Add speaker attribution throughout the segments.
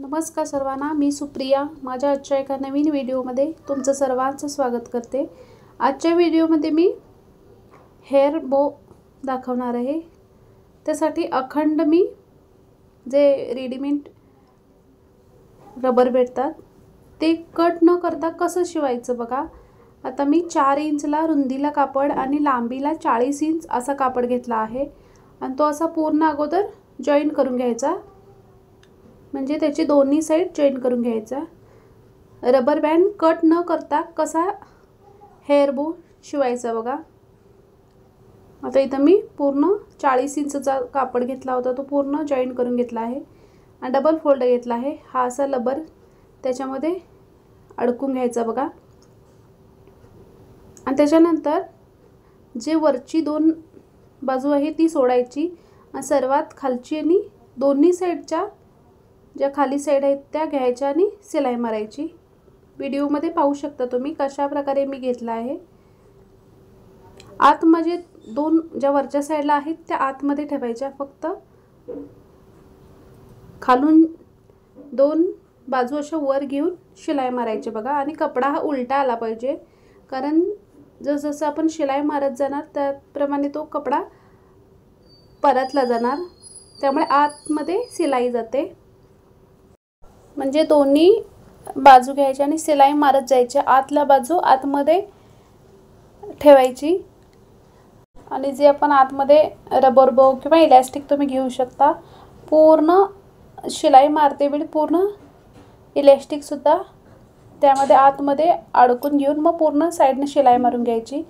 Speaker 1: नमस्कार सर्वांना, मी सुप्रिया माझ्या आजच्या एका नवीन व्हिडिओमध्ये तुमचं सर्वांचं स्वागत करते। आजच्या व्हिडिओमध्ये मी हेअर बो दाखवणार आहे। त्यासाठी अखंड मी जे रेडीमेड रबर भेटतात ते कट न करता कसं शिवायचं बघा। आता मी 4 इंचला रुंदीला कापड आणि लांबीला 40 इंच असा कापड घेतला आहे आणि तो असा पूर्ण अगोदर जॉईन करून घ्यायचा, म्हणजे त्याची दोन्ही साइड जॉईन करून घ्यायचा। रबर बँड कट न करता कसा हेअर बो शिवायचा बघा। आता इथं मी पूर्ण 40 इंचचा कापड घेतला होता, तो पूर्ण जॉईन करून घेतला आहे आणि डबल फोल्ड घेतला आहे। हा असा रबर त्याच्यामध्ये अडकून घ्यायचा बघा आणि त्याच्यानंतर जे वरची 2 बाजू आहे ती सोडायची आणि सर्वात खालची आणि दोन्ही साइडच्या ज्या खाली साइड आहेत त्या घ्यायच्या आणि सिलाई मारायची। व्हिडिओमध्ये पाहू शकता तुम्ही कशा प्रकारे मी घेतला आहे। आतमध्ये 2 ज्या वरच्या साइडला आहेत त्या आतमध्ये ठेवायच्या, फक्त खालून 2 बाजू अशा वर घेऊन शिलाई मारायची बघा। आणि कपडा हा उलटा आला पाहिजे, कारण जसं आपण शिलाई मारत जाणार त्याप्रमाणे तो कपडा परतला जाणार, त्यामुळे आतमध्ये सिलाई जाते। म्हणजे दोन्ही बाजू घ्यायच्या आणि सिलाई मारत जायच्या, आतला बाजू आतमध्ये ठेवायची। आणि जे आपण आतमध्ये रबर बो किंवा इलास्टिक तुम्ही घेऊ शकता, पूर्ण शिलाई मारते वेळी पूर्ण इलास्टिक सुद्धा त्यामध्ये आतमध्ये अडकून घेऊन मग पूर्ण साइडने शिलाई मारून घ्यायची।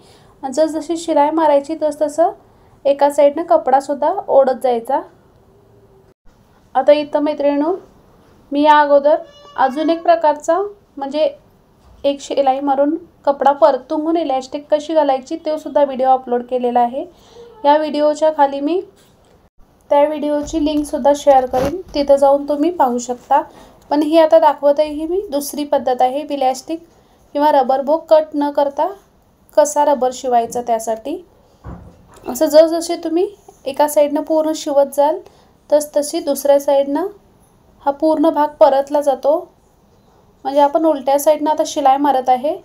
Speaker 1: जसजशी शिलाई मारायची तसतसं एका साइडने कपडा सुद्धा ओढत जायचा। आता इथं मैत्रिणींनो, मी या अगोदर अजून एक प्रकारचा म्हणजे एक शिलाई मारून कपडा परतून इलास्टिक कशी घालायची ते सुद्धा व्हिडिओ अपलोड केलेला आहे। या व्हिडिओच्या खाली मी त्या व्हिडिओची लिंक सुद्धा शेअर करीन, तिथे जाऊन तुम्ही पाहू शकता। पण ही आता दाखवत आहे ही मी दुसरी पद्धत आहे, इलास्टिक किंवा रबर बो कट न करता कसा रबर शिवायचा। त्यासाठी असं जसजसे तुम्ही एका साइडने पूर्ण शिवत जाल तसतशी दुसऱ्या साइडने हा पूर्ण भाग परतला जातो। म्हणजे आपण उलट्या साइडने आता शिलाई मारत आहे,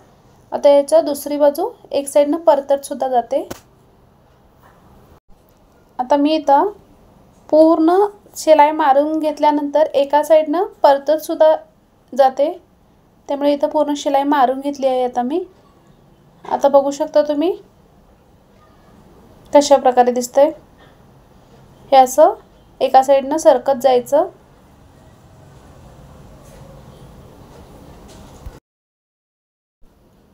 Speaker 1: आता याच्या दुसरी बाजू एक साइडने परतत सुद्धा जाते। आता मी इथं पूर्ण शिलाई मारून घेतल्यानंतर एका साइडने परतत सुद्धा जाते, त्यामुळे इथं पूर्ण शिलाई मारून घेतली आहे आता मी। आता बघू शकता तुम्ही कशा प्रकारे दिसतंय। हे असं एका साइडने सरकत जायचं।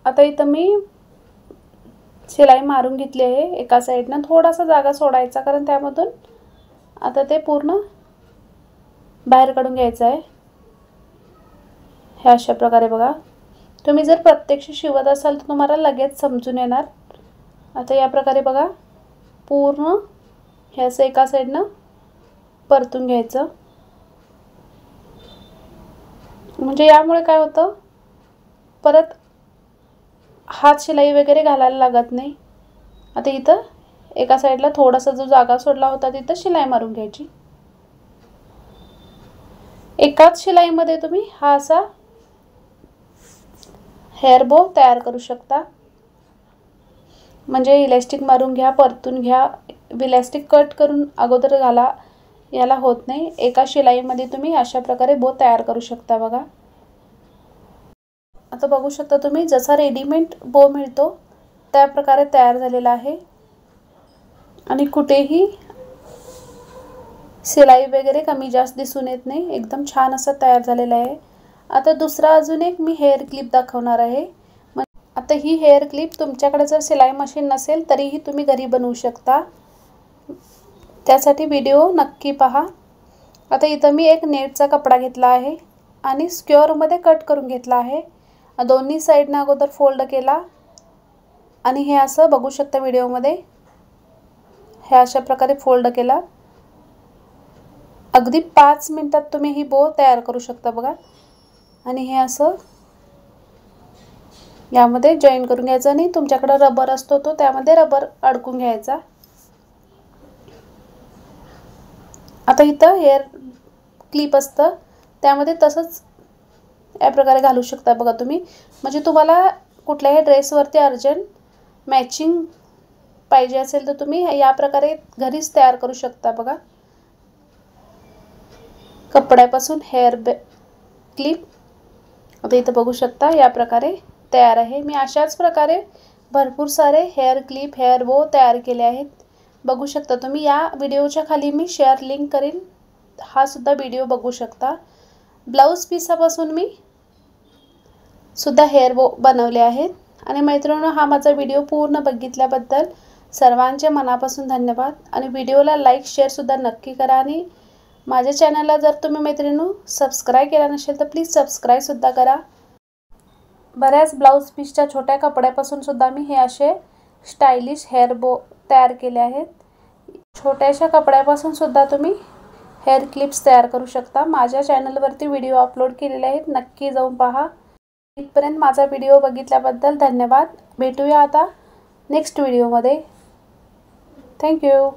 Speaker 1: आता इथं मी शिलाई मारून घेतली आहे एका साइडने, थोडासा जागा सोडायचा कारण त्यामधून आता ते पूर्ण बाहेर काढून घ्यायचं आहे। हे अशा प्रकारे बघा, तुम्ही जर प्रत्यक्ष शिवत असाल तर तुम्हाला लगेच समजून येणार। आता या प्रकारे बघा, पूर्ण हे असं एका साइडने परतून घ्यायचं, म्हणजे यामुळे काय होतं, परत हात शिलाई वगैरे घालायला लागत नाही। आता इथं एका साइडला थोडासा जो जागा सोडला होता तिथं शिलाई मारून घ्यायची। एकाच शिलाईमध्ये तुम्ही हा असा हेअर बो तयार करू शकता। म्हणजे इलास्टिक मारून घ्या, परतून घ्या, इलास्टिक कट करून अगोदर घाला, याला होत नाही। एका शिलाईमध्ये तुम्ही अशा प्रकारे बो तयार करू शकता बघा। आता बघू शकता तुम्ही जसा रेडीमेड बो मिळतो त्या प्रकारे तयार झालेला आहे आणि कुठेही सिलाई वगैरे कमी जास्त दिसून येत नाही, एकदम छान असा तयार झालेला आहे। आता दुसरा अजून एक मी हेअर क्लिप दाखवणार आहे। आता ही हेअर क्लिप तुमच्याकडे जर सिलाई मशीन नसेल तरीही तुम्ही घरी बनवू शकता, त्यासाठी व्हिडिओ नक्की पहा। आता इथं मी एक नेटचा कपडा घेतला आहे आणि स्क्वेअरमध्ये कट करून घेतला आहे। दोन्ही साइडने अगोदर फोल्ड केला आणि हे असं बघू शकता व्हिडिओमध्ये, हे अशा प्रकारे फोल्ड केला। अगदी 5 मिनिटात तुम्ही ही बो तयार करू शकता बघा। आणि हे असं यामध्ये जॉईन करून घ्यायचं आणि तुमच्याकडे रबर असतो तो त्यामध्ये रबर अडकून घ्यायचा। आता इथं हेअर क्लिप असतं त्यामध्ये तसंच या प्रकारे घालू शकता बघा तुम्ही. म्हणजे तुम्हाला कुठल्याही ड्रेसवरती अर्जंट मॅचिंग पाहिजे असेल तर तुम्ही या प्रकारे घरीच तयार करू शकता बघा. कपड्यापासून हेअर क्लिप आता इथं बघू शकता या प्रकारे तयार आहे. मी अशाच प्रकारे भरपूर सारे हेअर क्लिप, हेअर बो तयार केले आहेत. बघू शकता तुम्ही. या व्हिडिओच्या खाली मी शेअर लिंक करीन, हा सुद्धा व्हिडिओ बघू शकता. ब्लाऊज पीसापासून मी सुद्धा हेअर बो बनवले आहेत. आणि मैत्रिणींनो, हा माझा व्हिडिओ पूर्ण बघितल्याबद्दल सर्वांचे मनापासून धन्यवाद. आणि व्हिडिओला लाईक शेअर सुद्धा नक्की करा. आणि माझ्या चॅनलला जर तुम्ही मैत्रिणींनो सबस्क्राईब केला नसेल तर प्लीज सबस्क्राईब सुद्धा करा. बऱ्याच ब्लाऊज पीसच्या छोट्या कपड्यापासून सुद्धा मी हे असे स्टायलिश हेअर बो तयार केले आहेत. छोट्याशा कपड्यापासून सुद्धा तुम्ही हेअर क्लिप्स तयार करू शकता. माझ्या चॅनलवरती व्हिडिओ अपलोड केलेले आहेत, नक्की जाऊन पहा. इथपर्यंत माझा व्हिडिओ बघितल्याबद्दल धन्यवाद. भेटूया आता नेक्स्ट व्हिडिओमध्ये. थँक्यू.